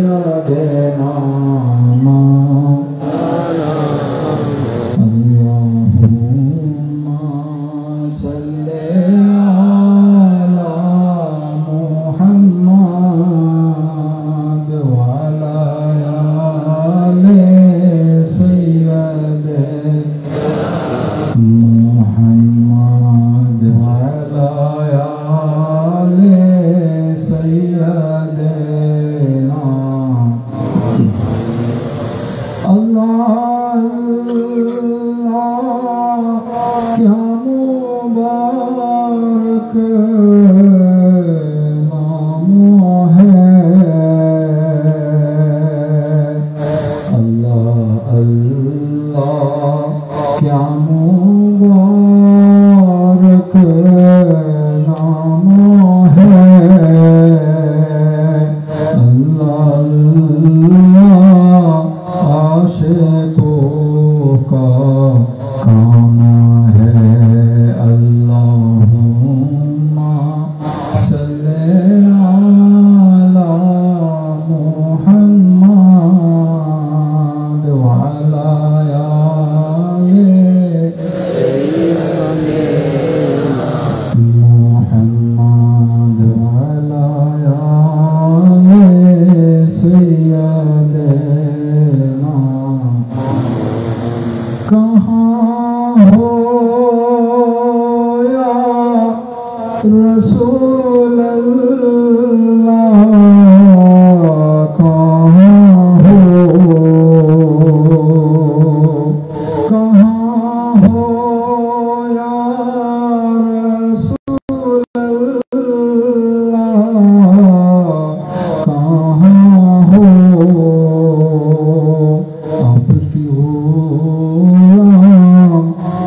سيدنا اللهم صل على محمد وعلى آل سيدنا محمد وعلى آل سيدنا اللہ کیا مبارک نام ہے اللہ کیا مبارک نام ہے عاشقوں کا کام ہے اللہم صلی علی محمد وعلی آل محمد وعلی آل سیدنا کہاں ہو یا رسول اللہ کہاں ہو یا رسول اللہ کہاں ہو آپ کی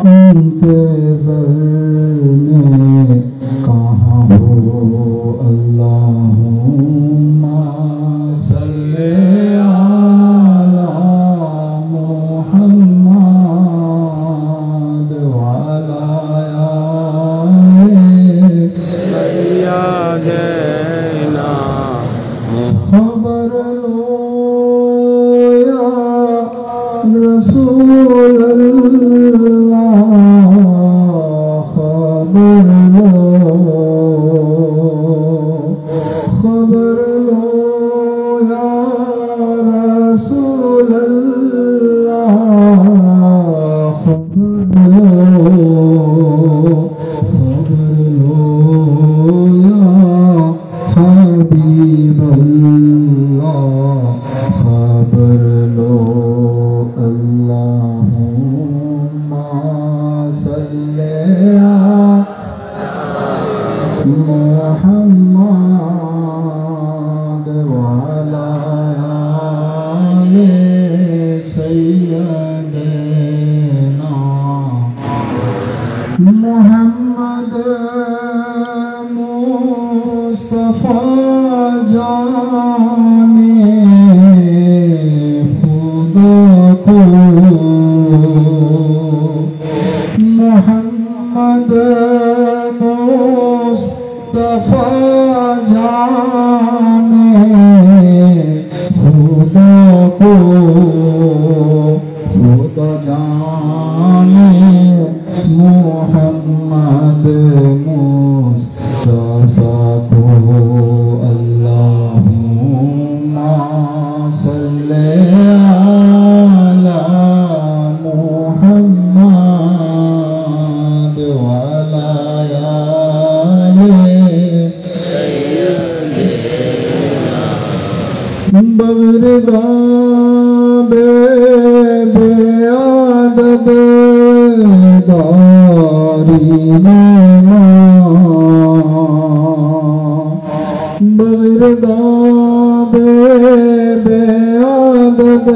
انتظار میں کہاں ہو اللہم صلی علی محمد وعلی آل سیدنا خبر لو یا رسول اللہ خبر لو یا رسول اللہ خبر لو یا حبیب اللہ خبر لو اللہم صلی علی محمد وعلی آل سیدنا محمد مصطفیٰ جانے خدا کو محمد مصطفیٰ جانے خدا کو خدا جانے محمد مصطفیٰ کو اللہم صلی علی محمد وعلی آل بغردہ بے عدد داری بغردہ بے عدد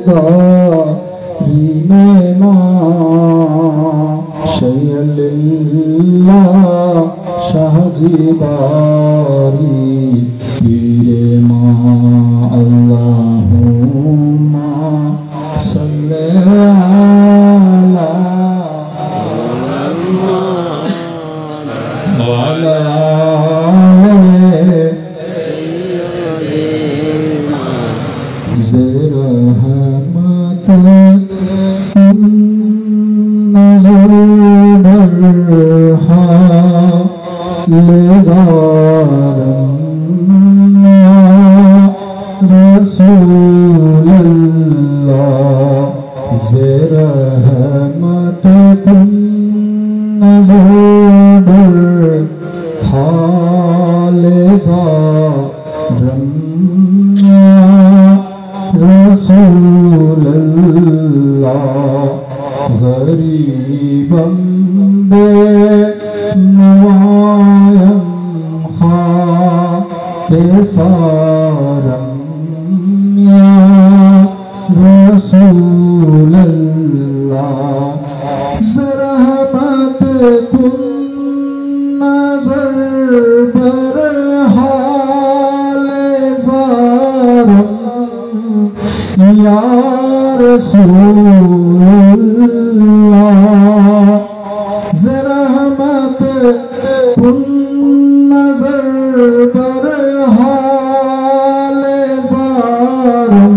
داری شیل اللہ شاہ جی باری پیر ماں اللہم صلی علی محمد وعلی زرحمت کن نظر برحال زارم یا رسول اللہ زرحمت کن نظر برحال زارم رسول اللہ غریبم بے نوایم خاک سارم یا رسول اللہ زرحمت کن نظر برحال زارم یا رسول اللہ زرحمت کن نظر برحال زارم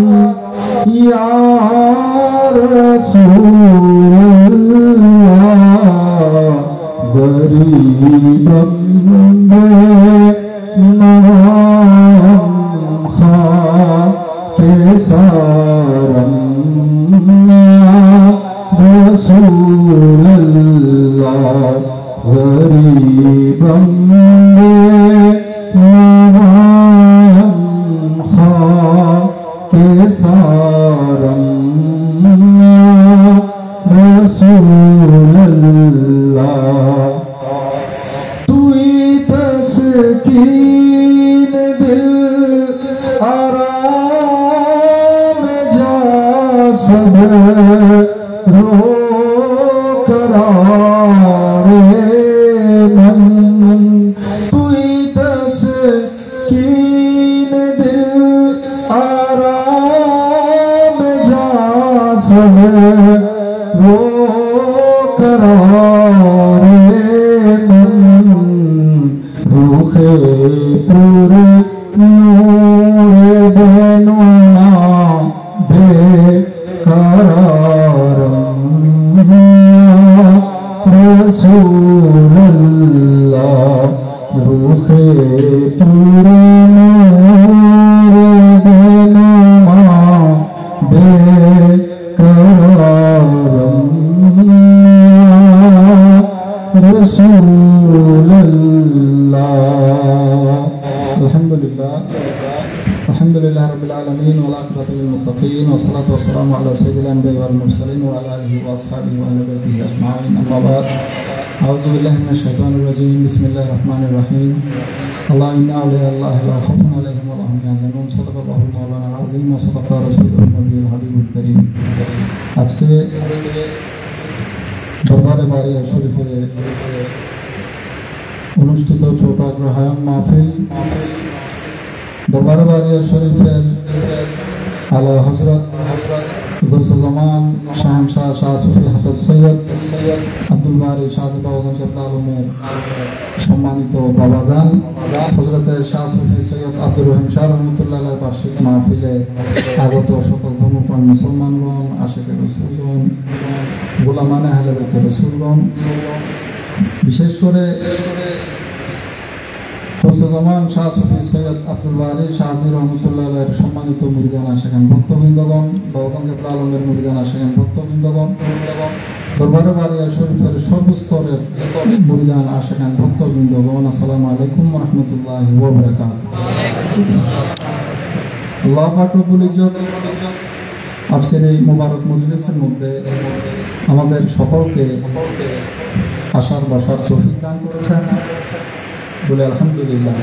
یا رسول اللہ غریبم بے نوایم خاک سارم یا رسول اللہ غریبم بے نوایم خاک سارم یا رسول اللہ توئی تسکین دل آرام جا سب رو قرار من توئی تسکین دل آرام جا سب رو قرار من روخ پر نور بینونا بے قرارم رسول اللہ روخ پر نور بینونا بے قرارم رسول اللہ الحمدللہ الحمدللہ رب العالمین والعاقبۃ للمتقین والصلاة والسلام علی سید الانبیاء والمرسلین وعلی آلہ واصحابہ وآل بیتہ اجمعین اما بعد اعوذ باللہ من الشیطان الرجیم بسم اللہ الرحمن الرحیم اللہ ان اولیاء اللہ لا خوف علیہم ولا هم یحزنون صدق اللہ مولانا العظیم وصدق رسولہ النبی الحبیب الکریم আজকে দরবারে বারিয়া শরীফে অনুষ্ঠিত ছোট আগ্রহায়ণ মাহফিল দরবারে বারিয়া শরীফের আলা হযরত গৌসুজ্জামান শাহনশাহ শাহ সুফি হাফেজ সৈয়দ আব্দুল বারী শাহজিবা ওজন কেবলা আলমের সম্মানিত বাবাজান হযরতে শাহ সুফি সৈয়দ আব্দুর রহিম শাহ রহমতুল্লাহ আলাইহির বার্ষিক মাহফিলে আগত সকল ধর্মপ্রাণ মুসলমানগণ আশিকে রাসূলগণ গোলামানে আহলে বাইত রাসূলগণ বিশেষ করে গৌসুজ্জামান শাহ সুফি সৈয়দ আব্দুল বারী শাহজি রহমতুল্লাহ আলাইহির সম্মানিত মুরিদান আশিকান ভক্তবৃন্দগণ ওজন কেবলা আলমের মুরিদান আশিকান ভক্তবৃন্দগণ দরবারে বারিয়া শরীফের সর্বস্তরের মুরিদান আশিকান ভক্তবৃন্দগণ আসসালামু আলাইকুম ওয়া রাহমাতুল্লাহি ওয়া বারাকাতুহু আল্লাহ পাক রব্বুল ইজ্জত আজকের এই মুবারক মজলিসের মধ্যে আমাদের সকলকে আসার বসার তৌফিক দান করেছেন বলে আলহামদুলিল্লাহ।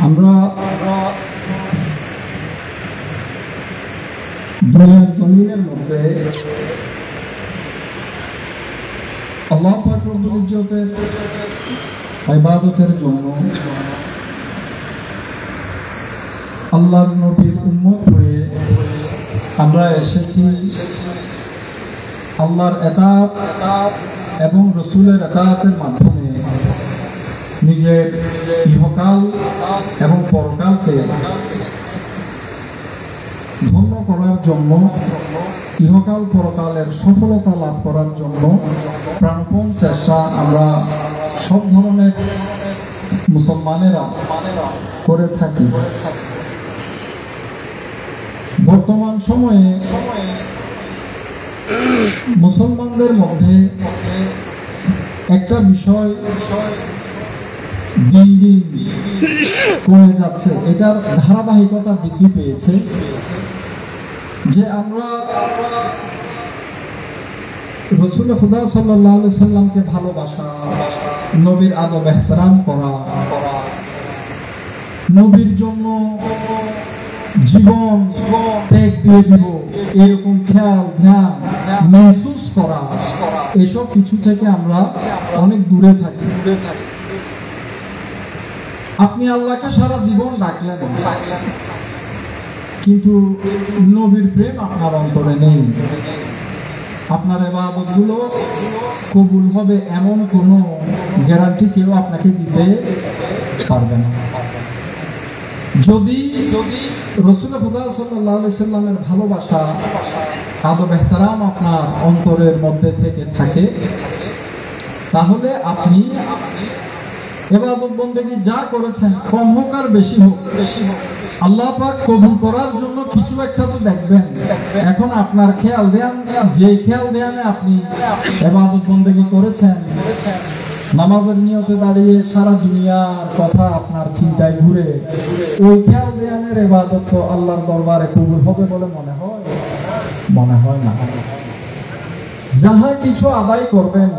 আমরা দুনিয়ার জমিনের মধ্যে আল্লাহ পাক রব্বুল ইজ্জতের ইবাদতের জন্য আল্লাহর নবীর উম্মত হয়ে আমরা এসেছি আল্লাহর ইতাআত এবং রাসূলের ইতাআতের মাধ্যমে নিজের ইহকাল এবং পরকালকে ধন্য করার জন্য, ইহকাল পরকালের সফলতা লাভ করার জন্য প্রাণপণ চেষ্টা আমরা সব ধরনের মুসলমানেরা করে থাকি। বর্তমান সময়ে মুসলমানদের মধ্যে একটা বিষয় দিন দিন কমে যাচ্ছে, এটার ধারাবাহিকতা বৃদ্ধি পেয়েছে যে আমরা রাসূল খুদা সাল্লাল্লাহু আলাইহি সাল্লামকে ভালোবাসা, নবীর আদব এহতেরাম করা, নবীর জন্য জীবন ত্যাগ দিয়ে দিব, এরকম খেয়াল ধ্যান মেহসুস করা, এসব কিছু থেকে আমরা অনেক দূরে থাকি। আপনি আল্লাহকে সারা জীবন ডাকলেন, কিন্তু নবীর প্রেম আপনার অন্তরে নেই। আপনার ইবাদতগুলো কবুল হবে এমন কোনো গ্যারান্টি কেউ আপনাকে দিতে পারবে না। যদি রাসূল খুদা সাল্লাল্লাহু আলাইহি সাল্লামের ভালোবাসা, আদব এহতেরাম আপনার অন্তরের মধ্যে থেকে থাকে, তাহলে আপনি ইবাদত বন্দেগী যা করেছেন, কম হোক আর বেশি হোক, আল্লাহ পাক কবুল করার জন্য কিছু একটা তো দেখবেন। এখন আপনার খেয়াল দেন, যে খেয়াল দেয়ানে আপনি ইবাদত বন্দেগী করেছেন, নামাজের নিয়তে দাঁড়িয়ে সারা দুনিয়ার কথা আপনার চিন্তায় ঘুরে, ওই খেয়াল দেয়ানের ইবাদত তো আল্লাহর দরবারে কবুল হবে বলে মনে হয় না। যাহা কিছু আদায় করবেন,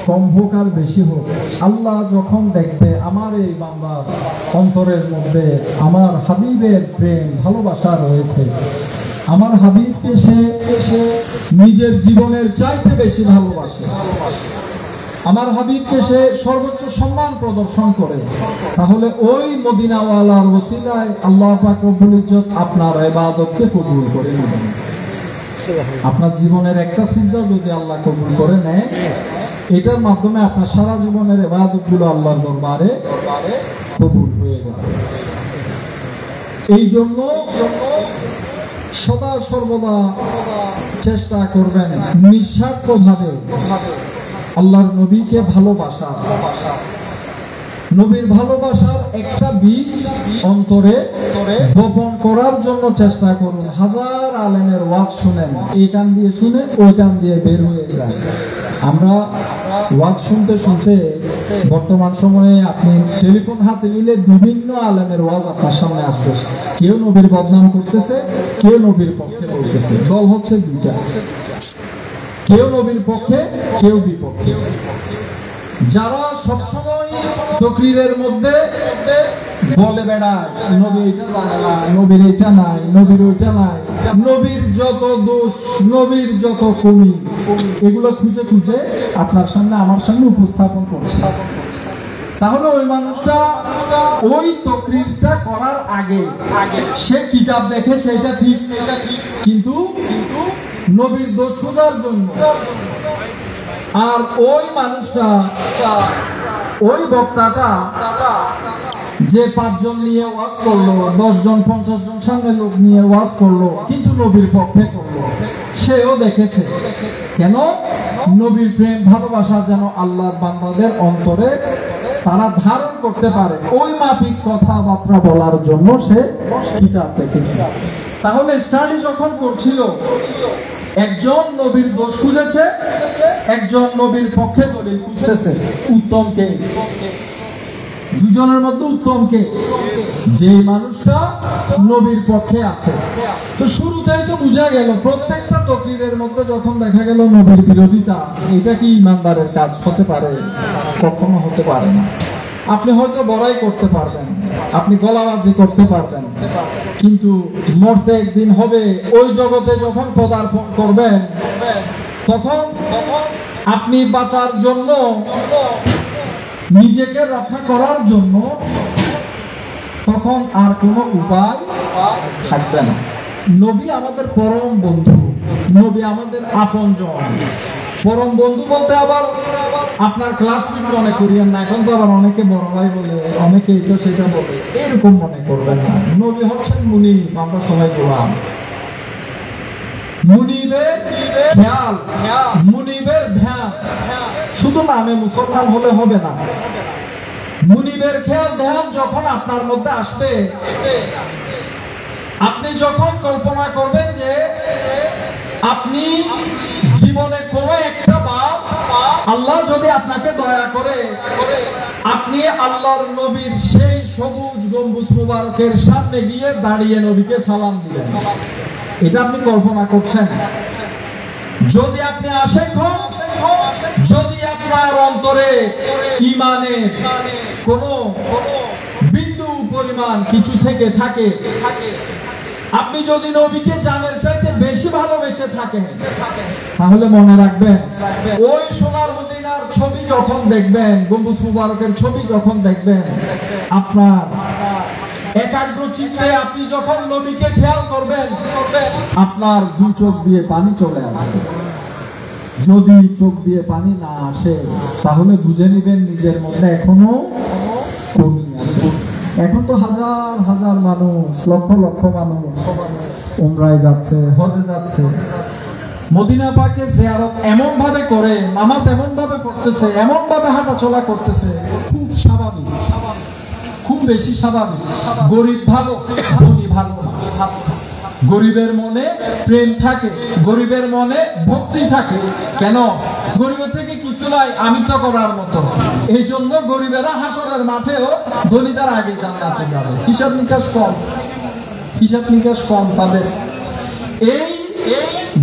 কম হোক আর বেশি হোক, আল্লাহ যখন দেখবে আমার এই বান্দার অন্তরের মধ্যে আমার হাবিবের প্রেম ভালোবাসা রয়েছে, আমার হাবিবকে সে নিজের জীবনের চাইতে বেশি ভালোবাসে, আমার হাবিবকে সে সর্বোচ্চ সম্মান প্রদর্শন করে, তাহলে ওই মদিনাওয়ালার ওসিলায় আল্লাহ পাক রব্বুল ইজ্জত আপনার ইবাদতকে কবুল করে নেবেন। আপনার জীবনের একটা সিজদা যদি আল্লাহ কবুল করে নেয়, এটার মাধ্যমে আপনার সারা জীবনের ইবাদতগুলো আল্লাহর দরবারে কবুল হয়ে যাবে। এই জন্য সদা সর্বদা চেষ্টা করবেন নিঃস্বার্থভাবে আল্লাহর নবীকে ভালোবাসা, নবীর ভালোবাসার একটা বীজ অন্তরে বপন করার জন্য চেষ্টা করুন। হাজার আলেমের ওয়াজ শুনেন, এই কান দিয়ে শুনে ওই কান দিয়ে বের হয়ে যায়। আমরা ওয়াজ শুনতে শুনতে বর্তমান সময়ে আপনি টেলিফোন হাতে নিলে বিভিন্ন আলেমের ওয়াজ আপনার সামনে আসবে। কেউ নবীর বদনাম করতেছে, কেউ নবীর পক্ষে বলতেছে। দল হচ্ছে দুইটা, কেউ নবীর পক্ষে, কেউ বিপক্ষে। যারা সবসময় তকরীরের মধ্যে বলে বেড়ায় নবী এটা জানে না, নবীর এটা নাই, নবীর ওইটা নাই, নবীর যত দোষ, নবীর যত কমি, এগুলো খুঁজে খুঁজে আপনার সামনে আমার সামনে উপস্থাপন করছে, তাহলে ওই মানুষটা ওই তকরীরটা করার আগে সে কিতাব দেখেছে, এটা ঠিক, কিন্তু নবীর দোষ খোঁজার জন্য, আর ওই মানুষটা, ওই বক্তাটা যে 5 জন নিয়ে ওয়াজ করলো, 10 জন 50 জন সামনে লোক নিয়ে ওয়াজ করলো, কিন্তু নবীর পক্ষে করলো, সেও দেখেছে। কেন? নবীর প্রেম ভালোবাসা যেন আল্লাহর বান্দাদের অন্তরে তারা ধারণ করতে পারে, ওই মাফিক কথাবার্তা বলার জন্য সে কিতাব দেখেছে। তাহলে স্টাডি যখন করছিল, একজন নবীর দোষ খুঁজেছে, একজন নবীর পক্ষে দলিল খুঁজতেছে। উত্তম কে? দুজনের মধ্যে উত্তম কে? যে মানুষটা নবীর পক্ষে আছে। তো শুরুতেই তো বোঝা গেল, প্রত্যেকটা তকরীরের মধ্যে যখন দেখা গেল নবীর বিরোধিতা, এটা কি ইমানদারের কাজ হতে পারে? কখনো হতে পারে না। আপনি হয়তো বড়াই করতে পারবেন, আপনি গলাবাজি করতে পারবেন, কিন্তু মরতে একদিন হবে। ওই জগতে যখন পদার্পণ করবেন, তখন আপনি বাঁচার জন্য, নিজেকে রক্ষা করার জন্য তখন আর কোনো উপায় থাকবে না। নবী আমাদের পরম বন্ধু, নবী আমাদের আপনজন। পরম বন্ধু বলতে আবার আপনার ক্লাস ঠিক মনে করিয়েন না। এখন তো আবার অনেকে বড় ভাই বলে, অনেকে এটা সেটা বলে, এরকম মনে করবেন না। নবী হচ্ছেন মুনিব, আমরা সবাই গোলাম। মুনিবের খেয়াল, মুনিবের ধ্যান, শুধু নামে মুসলমান হলে হবে না। মুনিবের খেয়াল ধ্যান যখন আপনার মধ্যে আসবে, আপনি যখন কল্পনা করবেন যে আপনি জীবনে কোনো একটা বার আল্লাহ যদি আপনাকে দয়া করে আপনি আল্লাহর নবীর সেই সবুজ গম্বুজ মুবারকের সামনে গিয়ে দাঁড়িয়ে নবীকে সালাম দিলেন, এটা আপনি কল্পনা করছেন। যদি আপনি আশেক হন, যদি আপনার অন্তরে ঈমানে কোনো বিন্দু পরিমাণ কিছু থেকে থাকে, আপনি যদি নবীকে জানের চাইতে বেশি ভালোবেসে থাকেন, তাহলে মনে রাখবেন ওই সোনার মদিনার ছবি যখন দেখবেন, গম্বুজ মুবারকের ছবি যখন দেখবেন, আপনার একাগ্র চিত্তে আপনি যখন নবীকে খেয়াল করবেন, আপনার দুই চোখ দিয়ে পানি চলে আসবে। যদি চোখ দিয়ে পানি না আসে তাহলে বুঝে নিবেন নিজের মধ্যে এখনো কমি আছে। এখন তো হাজার হাজার মানুষ, লক্ষ লক্ষ মানুষ উমরায় যাচ্ছে, হজে যাচ্ছে, মদিনা পাকে জিয়ারত এমন ভাবে করে, নামাজ এমন ভাবে পড়তেছে, এমন ভাবে হাঁটাচলা করতেছে, খুব স্বাভাবিক, খুব বেশি স্বাভাবিক। গরিব ভালো, ধনী ভালো। গরিবের মনে প্রেম থাকে, গরিবের মনে ভক্তি থাকে। কেন? গরিবের থেকে কিছু নাই আমি তো করার মতো, এই জন্য গরিবেরা হাসরের মাঠেও ধনীদের আগে জান্নাতে যাবে। হিসাব নিকাশ কম, হিসাব নিকাশ কম তাদের। এই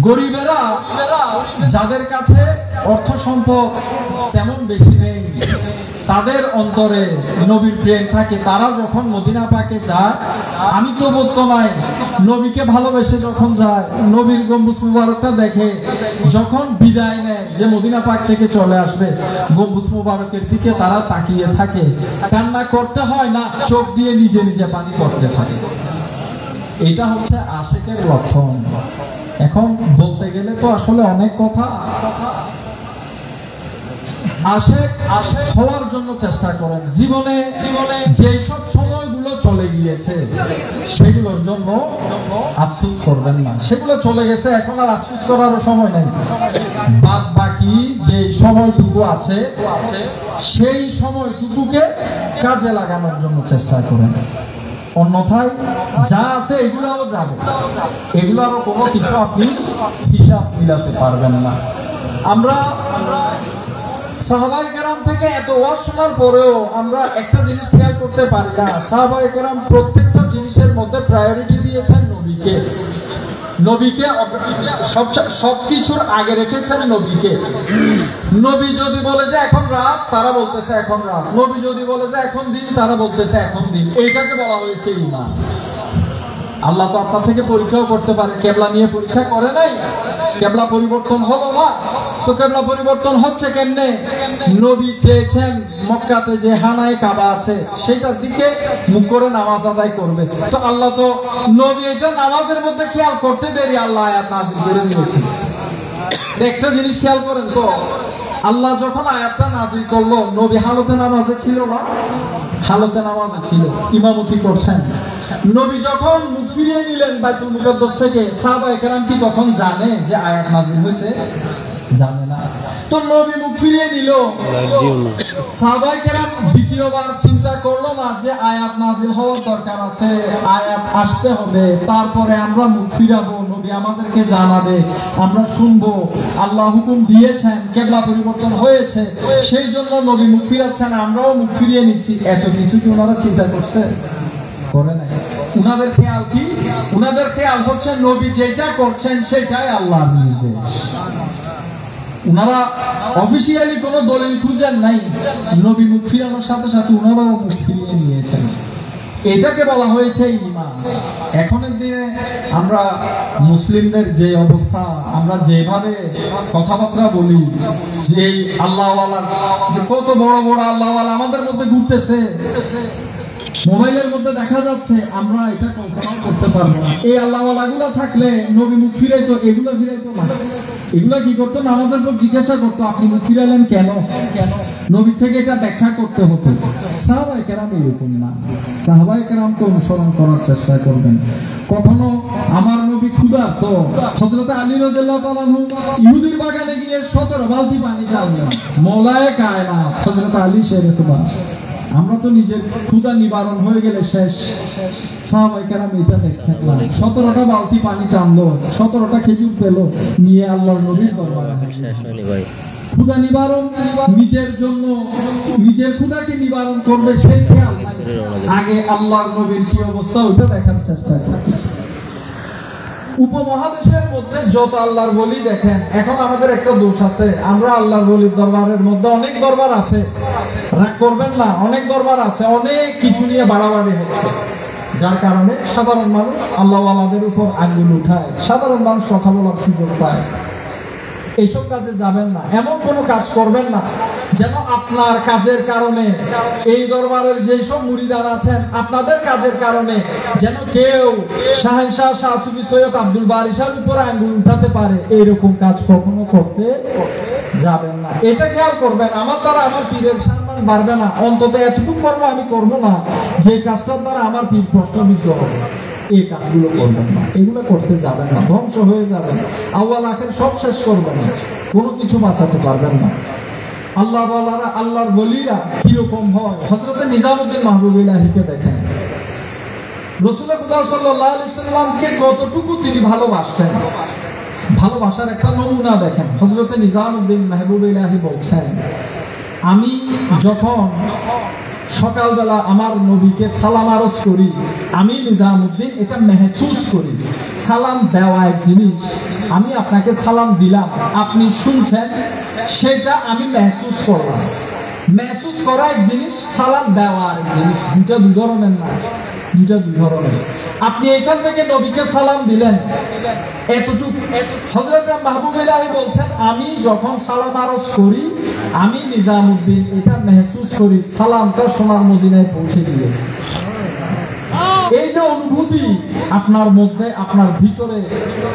গরিবেরা যাদের কাছে অর্থ সম্পদ তেমন বেশি নেই, তাদের অন্তরে নবীর প্রেম থাকে। তারা যখন মদিনা পাকে যায়, আমি তো বলতো নাই, নবীকে ভালোবেসে যখন যায়, নবীর গম্বুজ মুবারকটা দেখে, যখন বিদায় নেয় যে মদিনা পাক থেকে চলে আসবে, গম্বুজ মুবারকের দিকে তারা তাকিয়ে থাকে। কান্না করতে হয় না, চোখ দিয়ে নিজে নিজে পানি পড়তে থাকে। এটা হচ্ছে আশেকের লক্ষণ। এখন বলতে গেলে তো আসলে অনেক কথা। আশেক হওয়ার জন্য চেষ্টা করেন। জীবনে যেসব সময়গুলো চলে গিয়েছে সেগুলোর জন্য আফসোস করবেন না। সেগুলো চলে গেছে, এখন আর আফসোস করারও সময় নেই। বাদ বাকি যে সময়টুকু আছে সেই সময়টুকুকে কাজে লাগানোর জন্য চেষ্টা করেন। অন্যথায় যা আছে এগুলোও যাবে, এগুলোরও কোনো কিছু আপনি হিসাব মিলাতে পারবেন না। আমরা সাহাবায়ে কেরাম থেকে এত ওয়াজ শোনার পরেও আমরা একটা জিনিস খেয়াল করতে পারি না, সাহাবায়ে কেরাম প্রত্যেকটা জিনিসের মধ্যে প্রায়োরিটি দিয়েছেন নবীকে। নবীকে সবকিছুর আগে রেখেছেন নবীকে। নবী যদি বলে যে এখন রাত, তারা বলতেছে এখন রাত। নবী যদি বলে যে এখন দিন, তারা বলতেছে এখন দিন। এইটাকে বলা হয়েছে ঈমান। আল্লাহ তো আপনার থেকে পরীক্ষাও করতে পারে। কেবলা নিয়ে পরীক্ষা করে নাই? কেবলা পরিবর্তন হলো না তো কেবলা পরিবর্তন হচ্ছে কেমনে? নবী চেয়েছেন মক্কাতে যে হানায়ে কাবা আছে সেটার দিকে মুখ করে নামাজ আদায় করবে। তো আল্লাহ তো নবী এটা নামাজের মধ্যে খেয়াল করতে দেরি আল্লাহ আয়াত নাযিল করে দিয়েছেন। একটা জিনিস খেয়াল করেন তো, আল্লাহ যখন আয়াতটা নাযিল করলো, নবী হালতে নামাজে ছিল না? হালতে নামাজে ছিল, ইমামতি করছেন। নবী যখন মুখ ফিরিয়ে নিলেন বাইতুল মুকাদ্দাস থেকে, সাহাবায়ে কেরাম কি তখন জানে যে আয়াত নাযিল হয়েছে? জানে না। তো নবী মুখ ফিরিয়ে নিল, সাহাবায়ে কেরাম দ্বিতীয়বার চিন্তা করলো না যে আয়াত নাযিল হওয়ার দরকার আছে, আয়াত আসতে হবে, তারপরে আমরা মুখ ফিরাবো, নবী আমাদেরকে জানাবে, আমরা শুনবো, আল্লাহ হুকুম দিয়েছেন, কিবলা পরিবর্তন হয়েছে, সেই জন্য নবী মুখ ফিরাচ্ছেন, আমরাও মুখ ফিরিয়ে নিচ্ছি। এত কিছু কি ওনারা চিন্তা করছে? করে নাই। উনাদের খেয়াল কি? উনাদের খেয়াল হচ্ছে নবী যেটা করছেন সেটাই আল্লাহর নির্দেশ। উনারা অফিসিয়ালি কোনো দলিল খুঁজেন নাই, নবী মুখ ফিরানোর সাথে সাথে উনারাও মুখ ফিরিয়ে নিয়েছেন। এটাকে বলা হয়েছে ঈমান। এখনের দিনে আমরা মুসলিমদের যে অবস্থা, আমরা যেভাবে কথাবার্তা বলি, যে আল্লাহওয়ালার যে কত বড় বড় আল্লাহওয়ালা আমাদের মধ্যে ঘুরতেছে, মোবাইলের মধ্যে দেখা যাচ্ছে, আমরা এটা কল্পনা করতে পারবো না। এই আল্লাহওয়ালাগুলো থাকলে নবী মুখ ফিরাইতো, এগুলো ফিরাইতো না। এগুলা কি করতো? নামাজের পর জিজ্ঞাসা করতো, আপনি মুখ ফিরালেন কেন? নবী থেকে এটা ব্যাখ্যা করতে হতো। সাহাবায়ে কেরাম এরকম না, সাহাবায়ে কেরামকে অনুসরণ করার চেষ্টা করবেন। কখনো আমার নবী ক্ষুধার্ত, হযরত আলী রাদিয়াল্লাহু তাআলা আনহু ইহুদির বাগানে গিয়ে 17 বালতি পানি ঢাললেন। মওলায়ে কায়নাত হযরত আলী সেরকম। আমরা তো নিজের ক্ষুধা নিবারণ হয়ে গেলে শেষ, সাহাবায়ে কেরাম এটা দেখেন না। 17টা বালতি পানি টানলো, 17টা খেজুর পেল, নিয়ে আল্লাহর নবীর দরবারে শেষ হয়নি ভাই। ক্ষুধা নিবারণ, নিজের জন্য নিজের ক্ষুধাকে নিবারণ করবে সেই খেয়াল আগে আল্লাহর নবীর কি অবস্থা ওটা দেখার চেষ্টা করবে। উপমহাদেশের মধ্যে যত আল্লাহর ওলি দেখেন, এখন আমাদের একটা দোষ আছে, আমরা আল্লাহর ওলির দরবারের মধ্যে অনেক দরবার আছে, রাগ করবেন না, অনেক দরবার আছে, অনেক কিছু নিয়ে বাড়াবাড়ি হচ্ছে, যার কারণে সাধারণ মানুষ আল্লাহওয়ালাদের উপর আঙ্গুল উঠায়, সাধারণ মানুষ কথা বলার সুযোগ পায়। এইসব কাজে যাবেন না, এমন কোনো কাজ করবেন না যেন আপনার কাজের কারণে এই দরবারের যেসব মুরিদান আছেন, আপনাদের কাজের কারণে যেন কেউ শাহেনশাহ শাহ সুফি সৈয়দ আব্দুল বারী শাহর উপর আঙ্গুল উঠাতে পারে, এইরকম কাজ কখনো করতে যাবেন না। এটা খেয়াল করবেন, আমার দ্বারা আমার পীরের সম্মান বাড়বে না, অন্তত এতটুকু কর্ম আমি করবো না যে কাজটার দ্বারা আমার পীর প্রশ্নবিদ্ধ হবে। এই কাজগুলো করবেন না, এগুলো করতে যাবেন না, ধ্বংস হয়ে যাবেন, আউয়াল আখের সব শেষ করবেন, কোনো কিছু বাঁচাতে পারবেন না। আল্লাহ ওয়ালারা, আল্লাহর ওলিরা কিরকম হয়? হযরত নিজামউদ্দিন মাহবুব ইলাহিকে দেখেন, রাসূলুল্লাহ সাল্লাল্লাহু আলাইহি সাল্লামকে কতটুকু তিনি ভালোবাসতেন, ভালোবাসার একটা নমুনা দেখেন। হযরত নিজামউদ্দিন মাহবুব ইলাহি বলছেন, আমি যখন সকালবেলা আমার নবীকে সালাম আরজ করি, আমি নিজামউদ্দিন এটা মেহসুস করি। সালাম দেওয়া এক জিনিস, আমি আপনাকে সালাম দিলাম, আপনি শুনছেন, সেটা আমি মেহসুস করলাম। মেহসুস করা এক জিনিস, সালাম দেওয়া এক জিনিস, দুটা দুই ধরনের না, দুটা দুই ধরনের। আপনি এখান থেকে নবীকে সালাম দিলেন, এতটুকু। হযরত মাহবুব ইলাহি বলছেন, আমি যখন সালাম আরজ করি, আমি নিজামউদ্দিন এটা মেহসুস করি, সালামটা সোনার মদিনায় পৌঁছে দিয়েছে। এই যে অনুভূতি আপনার মধ্যে, আপনার ভিতরে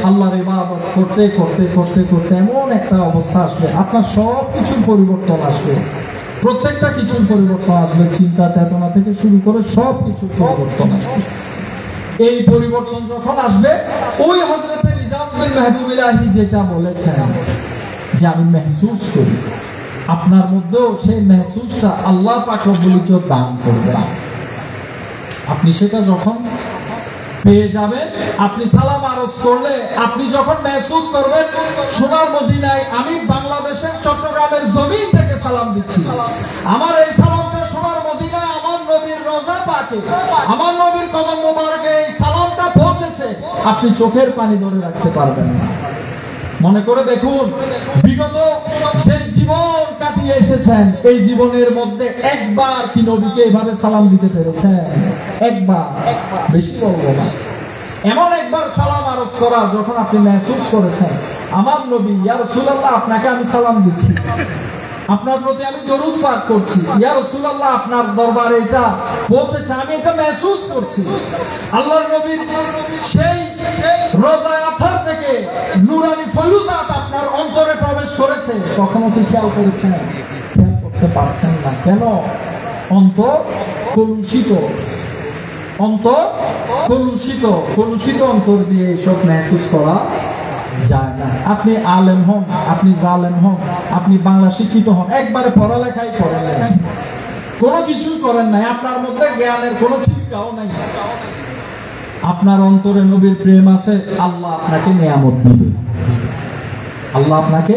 আল্লাহর ইবাদত করতে করতে করতে করতে এমন একটা অবস্থা আসবে, আপনার সব কিছুর পরিবর্তন আসবে, প্রত্যেকটা কিছুর পরিবর্তন আসবে, চিন্তা চেতনা থেকে শুরু করে সব কিছুর পরিবর্তন আসবে। এই পরিবর্তন যখন আসবে, ওই হযরত নিজামউদ্দিন মাহবুব ইলাহি যেটা বলেছেন যে আমি মেহসুস করি, আপনার মধ্যেও সেই মেহসুসটা আল্লাহ পাক রব্বুল ইজ্জত দান করবেন। আপনি সেটা যখন পেয়ে যাবেন, আপনি সালাম আরজ করলে, আপনি যখন মেহসুস করবেন সোনার মদিনায় আমি বাংলাদেশের চট্টগ্রামের জমিন থেকে সালাম দিচ্ছি, আমার এই সালামটা সোনার মদিনায় আমার নবীর রওজা পাকে, আমার নবীর কদম মোবারকে এই সালামটা পৌঁছেছে, আপনি চোখের পানি ধরে রাখতে পারবেন না। মনে করে দেখুন, বিগত যে জীবন কাটিয়ে এসেছেন, এই জীবনের মধ্যে একবার কি নবীকে এভাবে সালাম দিতে পেরেছেন? একবার, বেশি বলবো না, এমন একবার সালাম আরজ করা যখন আপনি মেহসুস করেছেন আমার নবী, ইয়া রাসূলুল্লাহ আপনাকে আমি সালাম দিচ্ছি, আপনার প্রতি আমি দরুদ পাঠ করছি, ইয়া রাসূলুল্লাহ আপনার দরবারে এটা পৌঁছেছে, আমি এটা মেহসুস করছি। আল্লাহর নবীর সেই রোজা আথার থেকে নূরানি ফয়ুজাত আপনার অন্তরে প্রবেশ করেছে, কখনো কি খেয়াল করেছেন? খেয়াল করতে পারছেন না কেন? অন্তর কলুষিত, অন্তর কলুষিত, কলুষিত অন্তর দিয়ে এইসব মেহসুস করা যায় না। আপনি আলেম হন, আপনি জালেম হন, আপনি বাংলা শিক্ষিত হন, একবারে পড়ালেখাই করেন নাই, কোনো কিছুই করেন নাই, আপনার মধ্যে জ্ঞানের কোনো চিন্তাও নাই, আপনার অন্তরে নবীর প্রেম আছে, আল্লাহ আপনাকে নিয়ামত দিবে, আল্লাহ আপনাকে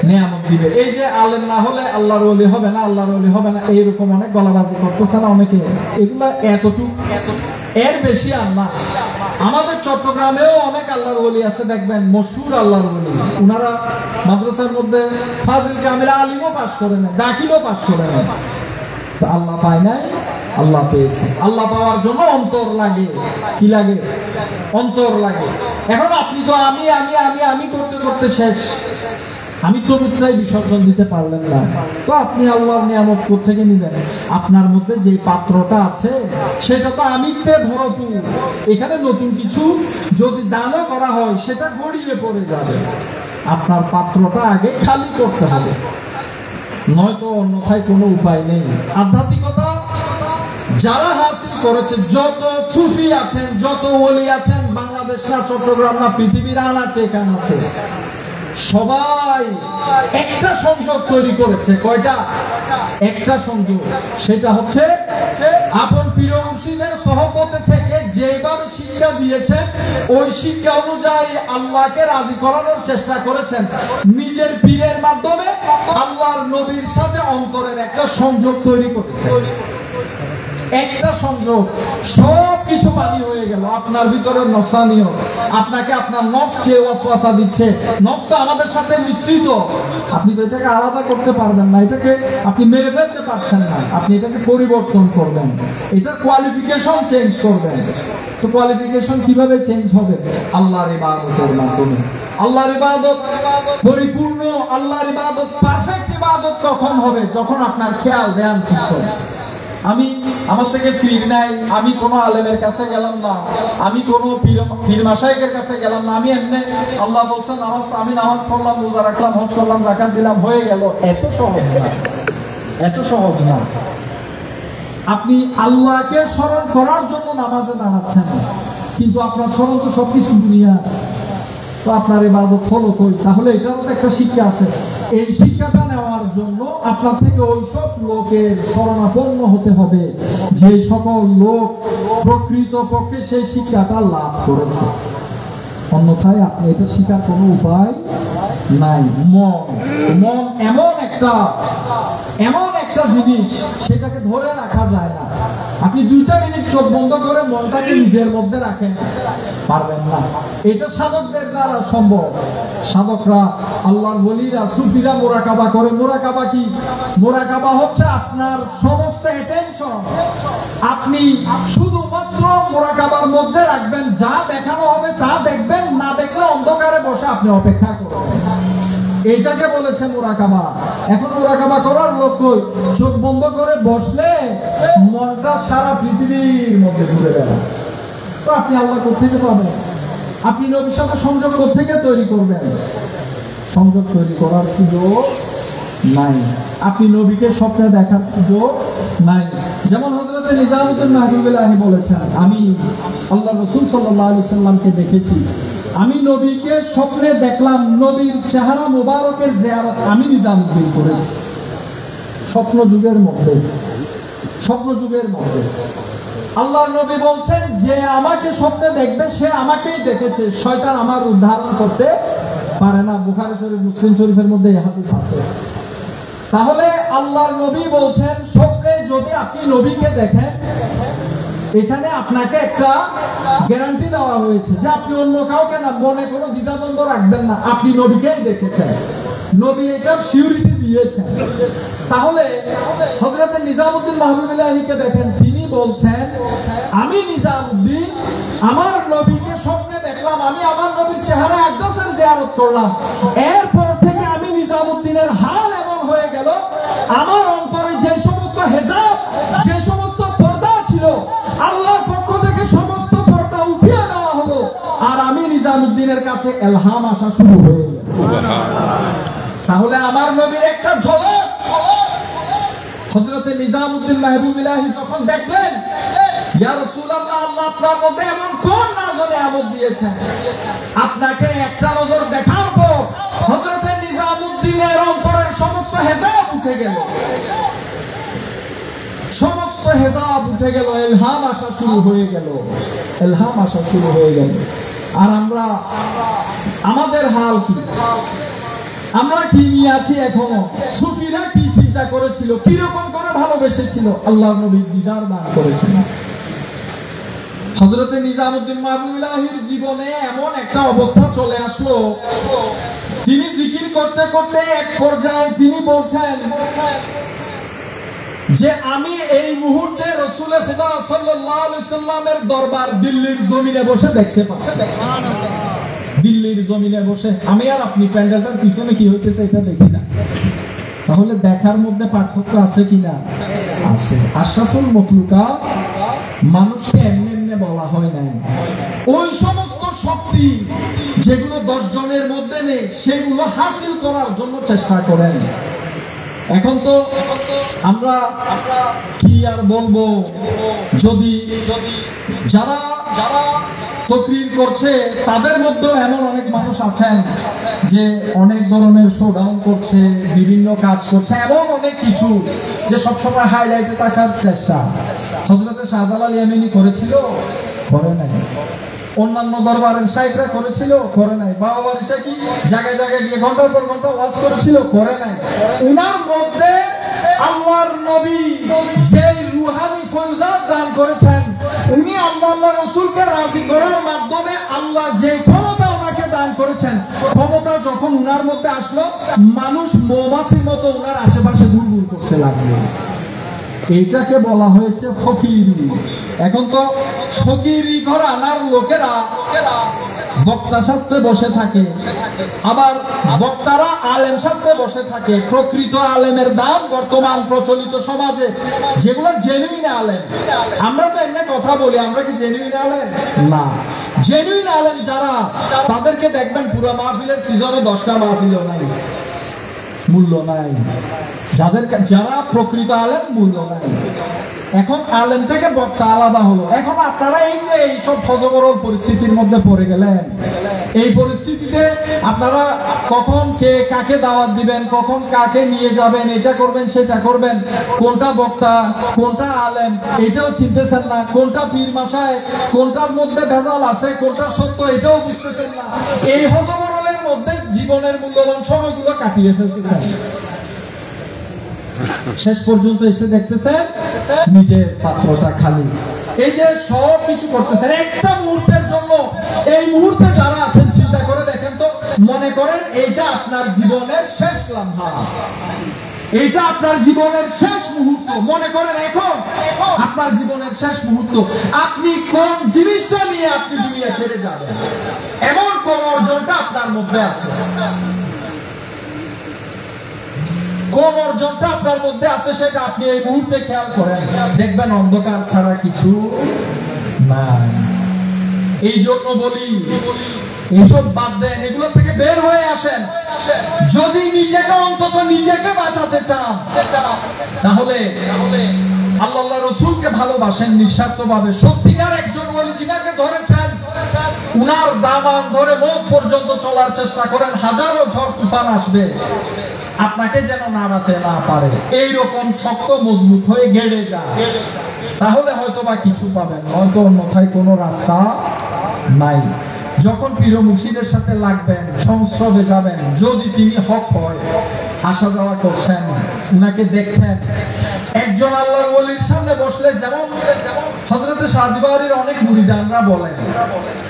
নিয়ামত দিবে। এই যে আলেম না হলে আল্লাহর ওলি হবে না, আল্লাহর ওলি হবে না, এইরকম অনেক গলাবাজি করতেছে না অনেকে, এগুলা এতটুকু, এর বেশি আর না। আমাদের চট্টগ্রামেও অনেক আল্লাহর ওলি আছে, দেখবেন মশহুর আল্লাহর ওলি, উনারা মাদ্রাসার মধ্যে ফাজিল কামিল আলিমও পাশ করে না, দাখিলও পাশ করে না, তো আল্লাহ পায় নাই, আল্লাহ পেয়েছে। আল্লাহ পাওয়ার জন্য অন্তর লাগে, কি লাগে? অন্তর লাগে। এখন আপনি তো আমি আমি আমি আমি করতে করতে শেষ, আমি পবিত্রাই বিসর্জন দিতে পারলেন না, তো আপনি আল্লাহর নিয়ামত কোত্থেকে নিবেন? আপনার মধ্যে যে পাত্রটা আছে সেটা তো আমিতে ভরপুর, এখানে নতুন কিছু যদি দানও করা হয় সেটা গড়িয়ে পড়ে যাবে। আপনার পাত্রটা আগে খালি করতে হবে, নয়তো অন্যথায় কোনো উপায় নেই। আধ্যাত্মিকতা যারা হাসিল করেছে, যত সুফি আছেন, যত ওলি আছেন, বাংলাদেশ না, চট্টগ্রাম না, পৃথিবীর আনাচে কানাচে, সবাই একটা সংযোগ তৈরি করেছে। কয়টা? একটা সংযোগ। সেটা হচ্ছে আপন পীর মুর্শিদের সহবতে থেকে যেভাবে শিক্ষা দিয়েছেন, ওই শিক্ষা অনুযায়ী আল্লাহকে রাজি করানোর চেষ্টা করেছেন। নিজের পীরের মাধ্যমে আল্লাহর নবীর সাথে অন্তরের একটা সংযোগ তৈরি করেছেন। একটা সংযোগ, সব কিছু পানি হয়ে গেল। আপনার ভিতরে নফসানিও, আপনাকে আপনার নফস যে ওয়াসওয়াসা দিচ্ছে, নফসটা আমাদের সাথে মিশ্রিত। আপনি তো এটাকে আলাদা করতে পারবেন না, এটাকে আপনি মেরে ফেলতে পারছেন না। আপনি এটাকে পরিবর্তন করবেন, এটার কোয়ালিফিকেশন চেঞ্জ করবেন। তো কোয়ালিফিকেশন কিভাবে চেঞ্জ হবে? আল্লাহর ইবাদতের মাধ্যমে। আল্লাহর ইবাদত পরিপূর্ণ, আল্লাহর ইবাদত পারফেক্ট ইবাদত কখন হবে? যখন আপনার খেয়াল ধ্যান ঠিক হবে। আমি আমার থেকে ফির নাই, আমি কোনো আলেমের কাছে গেলাম না, আমি কোনো পীর মাশায়েখের কাছে গেলাম না, আমি এমনি আল্লাহ বলছেন আমি নামাজ পড়লাম, রোজা রাখলাম, হজ করলাম, যাকাত দিলাম, হয়ে গেল। এত সহজ না, এত সহজ না। আপনি আল্লাহকে স্মরণ করার জন্য নামাজে দাঁড়াচ্ছেন, কিন্তু আপনার স্মরণ তো সবকিছু দুনিয়া। তো আপনার ইবাদত হলো কই? তাহলে এটারও তো একটা শিক্ষা আছে। এই শিক্ষাটা নেওয়ার জন্য আপনার থেকে ওইসব লোকের শরণাপন্ন হতে হবে যে সকল লোক প্রকৃত পক্ষে সেই শিক্ষাটা লাভ করেছে। অন্যথায় আপনি এটা শিখার কোনো উপায় নাই। মন এমন একটা জিনিস, সেটাকে ধরে রাখা যায় না। আপনি 2টা মিনিট চোখ বন্ধ করে মনটাকে নিজের মধ্যে রাখেন, পারবেন না। এটা সাধকদের দ্বারা সম্ভব। সাধকরা, আল্লাহর ওলিরা, সুফিরা মুরাকাবা করে। মুরাকাবা কি? মুরাকাবা হচ্ছে আপনার সমস্ত অ্যাটেনশন আপনি শুধুমাত্র মুরাকাবার মধ্যে রাখবেন। যা দেখানো হবে তা দেখবেন, না দেখলে অন্ধকারে বসে আপনি অপেক্ষা করবেন। এইটাকে বলেছে মুরাকাবা। এখন মুরাকাবা করার লোক কই? চোখ বন্ধ করে বসলে মনটা সারা পৃথিবীর মধ্যে ঘুরে বেড়ায়। তো আপনি আল্লাহ কোত্থেকে পাবেন? আপনি নবীর সাথে সংযোগ কোত্থেকে তৈরি করবেন? সংযোগ তৈরি করার সুযোগ নাই। আপনি নবীকে স্বপ্নে দেখার সুযোগ নাই। যেমন হযরত নিজামুদ্দিন মাহবুবুল্লাহি বলেছেন, আমি আল্লাহ রাসূল সাল্লাল্লাহু আলাইহি সাল্লামকে দেখেছি, আমি নবীকে স্বপ্নে দেখলাম, নবীর চেহারা মোবারকের জিয়ারত আমি নিজামুদ্দিন করেছি। স্বপ্ন যুগের মধ্যে আল্লাহর নবী বলছেন, যে আমাকে স্বপ্নে দেখবে সে আমাকেই দেখেছে, শয়তান আমার উদ্ধারণ করতে পারে না। বুখারী শরীফ, মুসলিম শরীফের মধ্যে এই হাদিস আছে। তাহলে আল্লাহর নবী বলছেন, স্বপ্নে যদি আপনি নবীকে দেখেন, এখানে আপনাকে একটা গ্যারান্টি দেওয়া হয়েছে যে আপনি অন্য কাউকে না, মনে কোনো দ্বিধাদ্বন্দ্ব রাখবেন না, আপনি নবীকেই দেখেছেন। নবী এটার সিউরিটি দিয়েছেন। তাহলে হযরত নিজামুদ্দিন মাহবুবুল্লাহিকে দেখেন, তিনি বলছেন, আমি নিজামুদ্দিন আমার নবীকে স্বপ্নে দেখলাম, আমি আমার নবীর চেহারা আকদাসের জিয়ারত করলাম। এরপর থেকে আমি নিজামুদ্দিনের হাল এমন হয়ে গেল, আমার অন্তরে যে সমস্ত হেজাব, যে সমস্ত পর্দা ছিল, আল্লাহর পক্ষ থেকে সমস্ত পর্দা উঠিয়ে দেওয়া হলো, আর আমি নিজামুদ্দিনের কাছে ইলহাম আসা শুরু হয়ে গেল। তাহলে আমার নবীর একটা ঝলক হযরত নিজামুদ্দিন মাহবুবুল্লাহি যখন দেখলেন, ইয়া রাসূলুল্লাহ, আল্লাহ আপনার মধ্যে এমন কোন নাজর নিয়ামত দিয়েছেন, আপনাকে একটা নজর দেখার পর হযরত নিজামুদ্দিনের অন্তরের সমস্ত হেজাব উঠে গেল, সমস্ত হেজাব উঠে গেল, ইলহাম আসা শুরু হয়ে গেল, ইলহাম আসা শুরু হয়ে গেল। আর আমরা, আমাদের হাল কি? আমরা কি নিয়ে আছি এখনো? সুফিরা কি চিন্তা করেছিল, কিরকম করে ভালোবেসেছিল, আল্লাহর নবী দিদার দান করেছেন। হযরত নিজামুদ্দিন মাহবুবুল্লাহির জীবনে এমন একটা অবস্থা চলে আসলো, তিনি জিকির করতে করতে এক পর্যায়ে তিনি বলছেন যে আমি এই মুহূর্তে রাসূল খুদা সাল্লাল্লাহু আলাইহি সাল্লামের দরবার দিল্লির জমিনে বসে দেখতে পাচ্ছি। দিল্লির জমিনে বসে আমি আর আপনি প্যান্ডেলটার পিছনে কি হইতেছে এটা দেখি না। তাহলে দেখার মধ্যে পার্থক্য আছে কিনা? আছে। আশরাফুল মাখলুকাত মানুষকে এমনি এখানে বলা হয় নাই। ওই সমস্ত শক্তি যেগুলো 10 জনের মধ্যে নেই সেগুলো হাসিল করার জন্য চেষ্টা করেন। এখন তো আমরা কি আর বলবো, যদি যারা তকরির করছে তাদের মধ্যে এমন অনেক মানুষ আছেন যে অনেক ধরনের শোডাউন করছে, বিভিন্ন কাজ করছে, এমন অনেক কিছু যে সবসময় হাইলাইটে থাকার চেষ্টা। হযরতে শাহজালাল ইয়ামানি করেছিল, করে নাই। অন্যান্য দরবারের শাইখরা করেছিল, করে নাই। বাবা বারিশা কি জায়গায় জায়গায় গিয়ে ঘন্টার পর ঘন্টা ওয়াজ করেছিল, করে নাই। উনার মধ্যে আল্লাহর নবী যে রুহানি ফয়জাত দান করেছেন, উনি আল্লাহ রাসূলকে রাজি করার মাধ্যমে আল্লাহ যে ক্ষমতা ওনাকে দান করেছেন, ক্ষমতা যখন উনার মধ্যে আসলো, মানুষ মৌমাছির মতো উনার আশেপাশে ঘুরঘুর করতে লাগলো। এইটাকে বলা হয়েছে ফকিরি। এখন তো ফকিরি ঘরানার লোকেরা বক্তা শাস্ত্রে বসে থাকে, আবার বক্তারা আলেম শাস্ত্রে বসে থাকে। প্রকৃত আলেমের দাম বর্তমান প্রচলিত সমাজে যেগুলো জেনুইন আলেম, আমরা তো এমনি কথা বলি, আমরা কি জেনুইন আলেম? না। জেনুইন আলেম যারা, তাদেরকে দেখবেন পুরো মাহফিলের সিজনে 10টা মাহফিলও নাই, মূল্য নাই। যারা প্রকৃত আলেম, মূল্য নাই। এখন আলেম থেকে বক্তা আলাদা হলো। এখন আপনারা এই যে এইসব ফজবরল পরিস্থিতির মধ্যে পড়ে গেলেন, এই পরিস্থিতিতে আপনারা কখন কে কাকে দাওয়াত দিবেন, কখন কাকে নিয়ে যাবেন, এটা করবেন সেটা করবেন, কোনটা বক্তা কোনটা আলেম এটাও চিনতেছেন না, কোনটা পীর মাসায়, কোনটার মধ্যে ভেজাল আছে, কোনটা সত্য এটাও বুঝতেছেন না। এই হজবরলের মধ্যে জীবনের মূল্যবান সময়গুলো কাটিয়ে ফেলতেছেন। শেষ পর্যন্ত এসে দেখতেছেন নিজের পাত্রটা খালি। এই যে সব কিছু করতেছেন একটা মুহূর্তের জন্য, এই মুহূর্তে যারা আছেন চিন্তা করে দেখেন তো, মনে করেন এইটা আপনার জীবনের শেষ লম্হা, এইটা আপনার জীবনের শেষ মুহূর্ত। মনে করেন এখন আপনার জীবনের শেষ মুহূর্ত, আপনি কোন জিনিসটা নিয়ে আপনি দুনিয়া ছেড়ে যাবেন, এমন কোন অর্জনটা আপনার মধ্যে আছে, কোন অর্জনটা আপনার মধ্যে আছে সেটা আপনি এই মুহূর্তে খেয়াল করেন, দেখবেন অন্ধকার ছাড়া কিছু নাই। এই জন্য বলি এসব বাদ দেন, এগুলো থেকে বের হয়ে আসেন। যদি নিজেকে অন্তত নিজেকে বাঁচাতে চান, তাহলে আল্লাহ রাসূলকে ভালোবাসেন নিঃস্বার্থভাবে। সত্যিকার একজন ওলি যিনাকে ধরেছেন, উনার দামান ধরে মওত পর্যন্ত চলার চেষ্টা করেন। হাজারো ঝড় তুফান আসবে, আপনাকে যেন নাড়াতে না পারে, এইরকম শক্ত মজবুত হয়ে গেড়ে যায়, তাহলে হয়তো বা কিছু পাবেন, হয়তো অন্যথায় কোনো রাস্তা নাই। যখন পীর মুর্শিদের সাথে লাগবেন, সংস্রবে যাবেন, যদি তিনি হক হয়, আসা যাওয়া করছেন, উনাকে দেখছেন, একজন আল্লাহর ওলির সামনে বসলে যেমন হযরতে শাহজিবারির অনেক মুরিদানরা বলেন,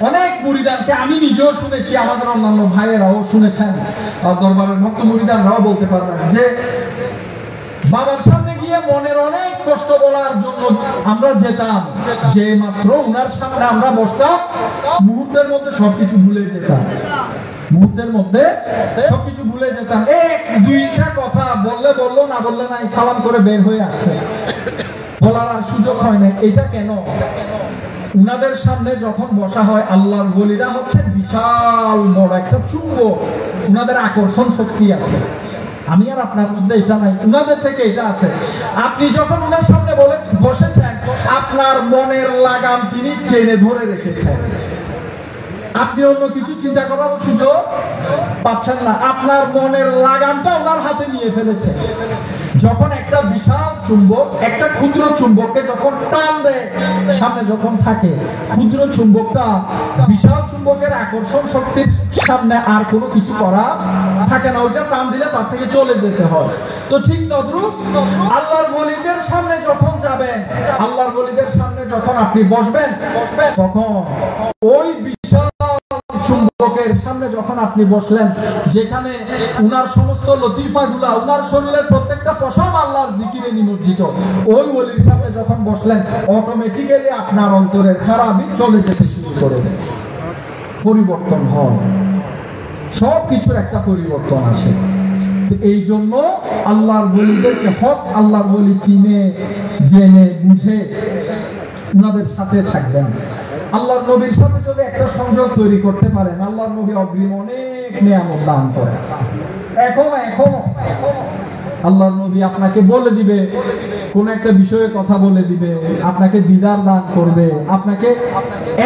অনেক মুরিদানকে আমি নিজেও শুনেছি, আমাদের অন্যান্য ভাইয়েরাও শুনেছেন, দরবারের ভক্ত মুরিদানরাও বলতে পারবেন যে বাবার সামনে গিয়ে মনের অনেক কষ্ট বলার জন্য আমরা যেতাম, যে মাত্র উনার সামনে আমরা বসতাম, মুহূর্তের মধ্যে সবকিছু ভুলে যেতাম, মুহূর্তের মধ্যে সবকিছু ভুলে যেতাম। এক দুইটা কথা বললে বললো, না বললে নাই, সালাম করে বের হয়ে আসছে, বলার আর সুযোগ হয় না। এটা কেন? উনাদের সামনে যখন বসা হয়, আল্লাহর ওলিরা হচ্ছে বিশাল বড় একটা চুম্বক, উনাদের আকর্ষণ শক্তি আছে। আমি আর আপনার মধ্যে এটা নাই, উনাদের থেকে এটা আছে। আপনি যখন উনার সামনে বসেছেন, আপনার মনের লাগাম তিনি টেনে ধরে রেখেছেন, আপনি অন্য কিছু চিন্তা করার সুযোগ পাচ্ছেন না, আপনার মনের লাগামটা ওনার হাতে নিয়ে ফেলেছে। যখন একটা বিশাল চুম্বক একটা ক্ষুদ্র চুম্বককে যখন টান দেয়, সামনে যখন থাকে, ক্ষুদ্র চুম্বকটা বিশাল চুম্বকের আকর্ষণ শক্তির সামনে আর কোনো কিছু করা থাকে না, ওইটা টান দিলে তার থেকে চলে যেতে হয়। তো ঠিক তদ্রূপ আল্লাহর ওলিদের সামনে যখন যাবেন, আল্লাহর ওলিদের সামনে যখন আপনি বসবেন, তখন ওই বিশাল চুম্বকের সামনে যখন আপনি বসলেন, যেখানে উনার সমস্ত লতিফাগুলা, উনার শরীরের প্রত্যেকটা পশম আল্লাহর জিকিরে নিমজ্জিত, ওই ওলির সামনে যখন বসলেন, অটোমেটিক্যালি আপনার অন্তরের খারাপই চলে যেতে শুরু করে, পরিবর্তন হয়, সব কিছুর একটা পরিবর্তন আসে। এই জন্য আল্লাহর ওলিদেরকে হক আল্লাহর ওলি চিনে জেনে বুঝে উনাদের সাথে থাকবেন। আল্লাহর নবীর সাথে যদি একটা সংযোগ তৈরি করতে পারেন, আল্লাহর নবী অগ্রিম অনেক নিয়ামত দান করেন। এখনো আল্লাহর নবী আপনাকে বলে দিবে, কোন একটা বিষয়ে কথা বলে দিবে, আপনাকে দিদার দান করবে, আপনাকে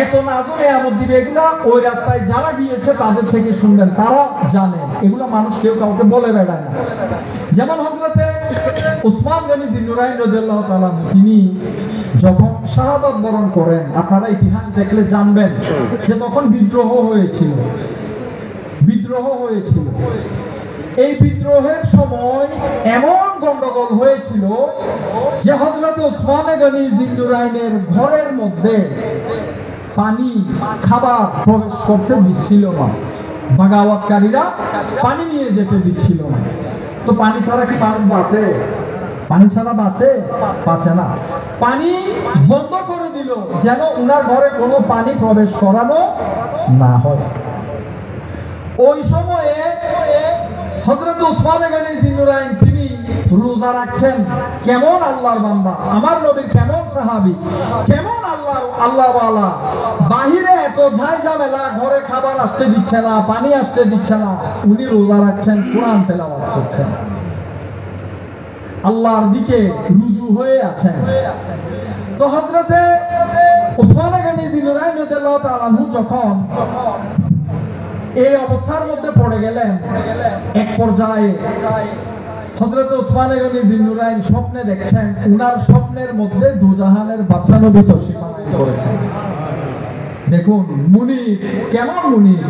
এত নাজু নিয়ামত দিবে, এগুলা ওই রাস্তায় যারা গিয়েছে তাদের থেকে শুনবেন, তারা জানে। এগুলা মানুষ কেউ কাউকে বলে বেড়ায় না। যেমন হযরতে উসমান গনি জিন্নুরাইন রাদিয়াল্লাহু তাআলা তিনি যখন শাহাদাত বরণ করেন, আপনারা ইতিহাস দেখলে জানবেন যে তখন বিদ্রোহ হয়েছিল। এই বিদ্রোহের সময় এমন গন্ডগোল হয়েছিল যে হযরত উসমান গনি জিন্নুরাইনের ঘরের মধ্যে পানি, খাবার প্রবেশ করতে দিচ্ছিল না। বাগাওয়াতকারীরা পানি নিয়ে যেতে দিচ্ছিল না। তো পানি ছাড়া কি মানুষ বাঁচে? পানি ছাড়া বাঁচে না। পানি বন্ধ করে দিল যেন উনার ঘরে কোনো পানি প্রবেশ করানো না হয়। ওই সময়ে হযরত উসমান গনি জিন্নুরাইন তিনি রোজা রাখছেন। কেমন আল্লাহর বান্দা, আমার নবীর কেমন সাহাবী, কেমন আল্লাহওয়ালা। বাহিরে এত ঝাই ঝামেলা, ঘরে খাবার আসতে দিচ্ছে না, পানি আসতে দিচ্ছে না, উনি রোজা রাখছেন, কোরআন তেলাওয়াত করছেন, আল্লাহর দিকে রুজু হয়ে আছেন। তো হযরতে উসমান গনি জিন্নুরাইন রাদিয়াল্লাহু তাআলা যখন এই অবস্থার মধ্যে পড়ে গেলেন, এক পর্যায়ে হযরত উসমান গনি জিন্নুরাইন স্বপ্নে দেখছেন, উনার স্বপ্নের মধ্যে দুজাহানের বাদশা নবী তশরিফ করেছেন। দেখুন মুনির কেমন মুনির,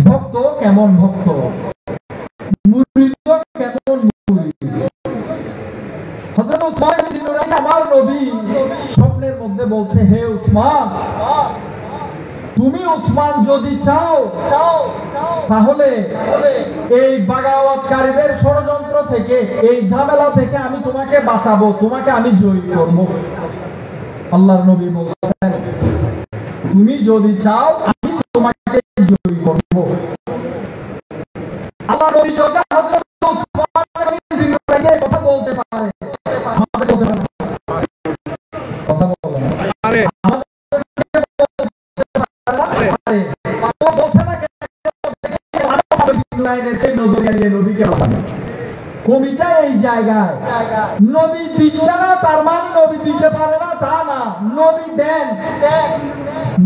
ভক্ত কেমন ভক্ত, মুরিদ কেমন মুরিদ। হযরত উসমান গনি জিন্নুরাইন আমার নবী স্বপ্নের মধ্যে বলছে, হে উসমান, তুমি উসমান যদি চাও তাহলে এই বাগাওয়াতকারীদের ষড়যন্ত্র থেকে, এই ঝামেলা থেকে আমি তোমাকে বাঁচাবো, তোমাকে আমি জয়ী করব। আল্লাহর নবী বলছেন, তুমি যদি চাও আমি তোমাকে জয়ী করব। আল্লাহর নবী যদি হযরত উসমান গনি জিন্নুরাইনকে কথা বলতে পারে, আমাদের বলতে পারে কথা বলেন, কমিটা এই জায়গায় নবী দিচ্ছে না তার মানে নবী দিতে পারে না তা না।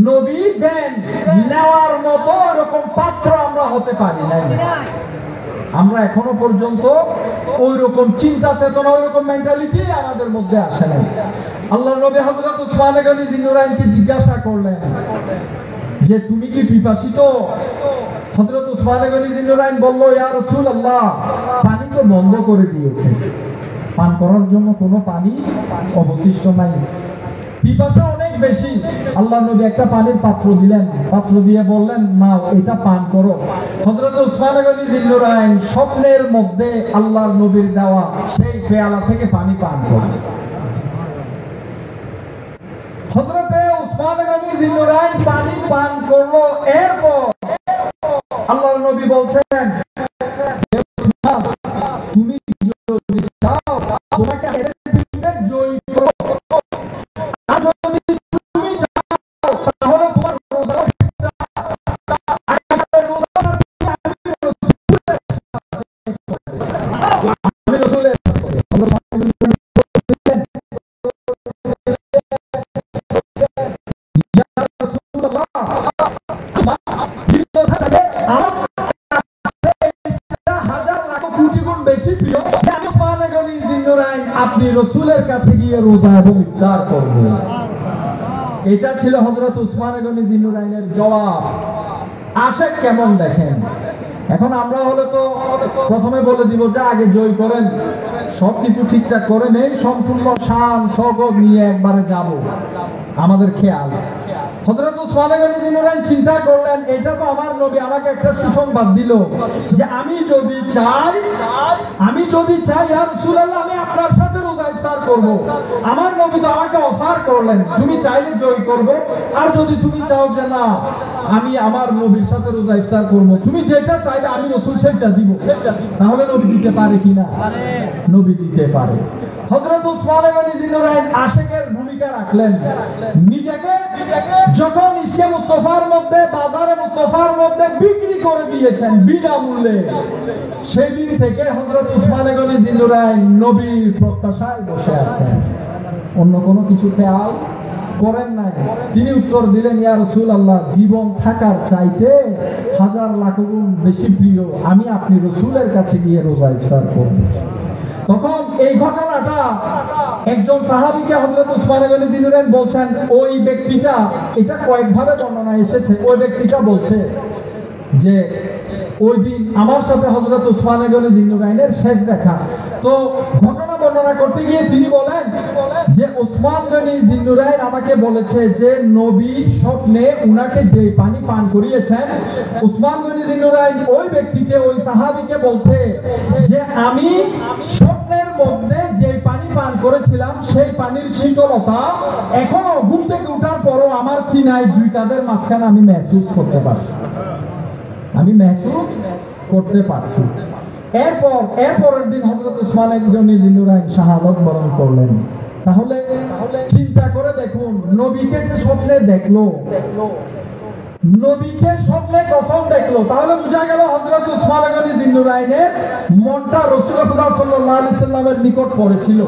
নবী দেন নেওয়ার মতো এরকম পাত্র আমরা হতে পারি না। আমরা এখনো পর্যন্ত ওই রকম চিন্তা চেতনা, ওই রকম মেন্টালিটি আমাদের মধ্যে আসে না। আল্লাহর নবী হযরত উসমান গনি জিন্নুরাইনকে জিজ্ঞাসা করলেন যে তুমি কি পিপাসিত? হযরত উসমান গনি জিন্নুরাইন বলল, ইয়া রাসূলুল্লাহ, পানি তো বন্ধ করে দিয়েছে, পান করার জন্য কোনো পানি অবশিষ্ট নাই, পিপাসা অনেক বেশি। আল্লাহর নবী একটা পানির পাত্র দিলেন, পাত্র দিয়ে বললেন, নাও এটা পান করো। হযরত উসমান গনি জিন্নুরাইন স্বপ্নের মধ্যে আল্লাহর নবীর দেওয়া সেই পেয়ালা থেকে পানি পান করলেন। হযরতে উসমান গনি জিন্নুরাইন পানি পান করলো। এরপর আল্লাহর নবী বলছেন, তুমি যদি চাও তোমাকে এর বিরুদ্ধে জয়ী করব, আর যদি তুমি চাও তাহলে তোমার রোজা আমি রাসূলের আপনি রাসূলের কাছে গিয়ে রোজা এবং ইফতার করবেন। এটা ছিল হযরত উসমান গনি জিন্নুরাইনের জবাব। আশেক কেমন দেখেন। এখন আমরা হলে তো প্রথমে বলে দিব যে আগে জয় করেন, সবকিছু ঠিকঠাক করে নেই, সম্পূর্ণ শান শওকত নিয়ে একবারে যাব, আমাদের খেয়াল। হযরত উসমান গনি জিন্নুরাইন চিন্তা করলেন, এটা তো আমার নবী আমাকে একটা সুসংবাদ দিল যে আমি যদি চাই ইয়া রাসূলুল্লাহ আমি আপনার সাথে রোজা ইফতার করব। আমার নবী তো আমাকে অফার করলেন, তুমি চাইলে জয় করব, আর যদি তুমি চাও যে না আমি আমার নবীর সাথে রোজা ইফতার করব, তুমি যেটা চাইবে আমি রাসূল সেটা দিব, তাহলে নবী দিতে পারে কিনা? নবী দিতে পারে। হযরত উসমান গনি জিন্নুরাইন আশেকের ভূমিকা ভূমিকা রাখলেন। নিজেকে যখন ইশকে মুস্তাফার মধ্যে, বাজারে মুস্তাফার মধ্যে বিক্রি করে দিয়েছেন বিনামূল্যে, সেই দিন থেকে হযরত উসমান গনি জিন্নুরাইন নবীর প্রত্যাশায় বসে আছেন, অন্য কোনো কিছু খেয়াল করেন নাই। তিনি উত্তর দিলেন, ইয়া রাসূলুল্লাহ, জীবন থাকার চাইতে হাজার লাখ গুণ বেশি প্রিয় আমি আপনি রাসূলের কাছে গিয়ে রোজা ইফতার করব। তখন এই ঘটনাটা একজন সাহাবীকে হযরত উসমান গনি জিন্নুরাইন বলছেন, ওই ব্যক্তিটা, এটা কয়েকভাবে বর্ণনা এসেছে, ওই ব্যক্তিটা বলছে যে ওই দিন আমার সাথে হযরত উসমান গনি জিন্নুরাইনের শেষ দেখা। তো ঘটনা বর্ণনা করতে গিয়ে তিনি বলেন যে উসমান গনি জিন্নুরাইন আমাকে বলেছে যে নবী স্বপ্নে উনাকে যে পানি পান করিয়েছেন, উসমান গনি জিন্নুরাইন ওই ব্যক্তিকে, ওই সাহাবীকে বলছে যে আমি স্বপ্নের মধ্যে যে পানি পান করেছিলাম সেই পানির শীতলতা এখনো ঘুম থেকে ওঠার পরও আমার সিনায় দুই কাঁধের মাঝখানে আমি মেহসুস করতে পারছি, আমি মেহসুস করতে পারছি। এরপরের দিন হযরত উসমান গনি জিন্নুরাইন শাহাদাত বরণ করলেন। তাহলে চিন্তা করে দেখুন, নবীকে যে স্বপ্নে দেখলো, নবীকে স্বপ্নে কখন দেখলো, তাহলে বোঝা গেল হযরত উসমান গনি জিন্নুরাইনের মনটা রাসূলুল্লাহ সাল্লাল্লাহু আলাইহি সাল্লামের নিকট পড়েছিল।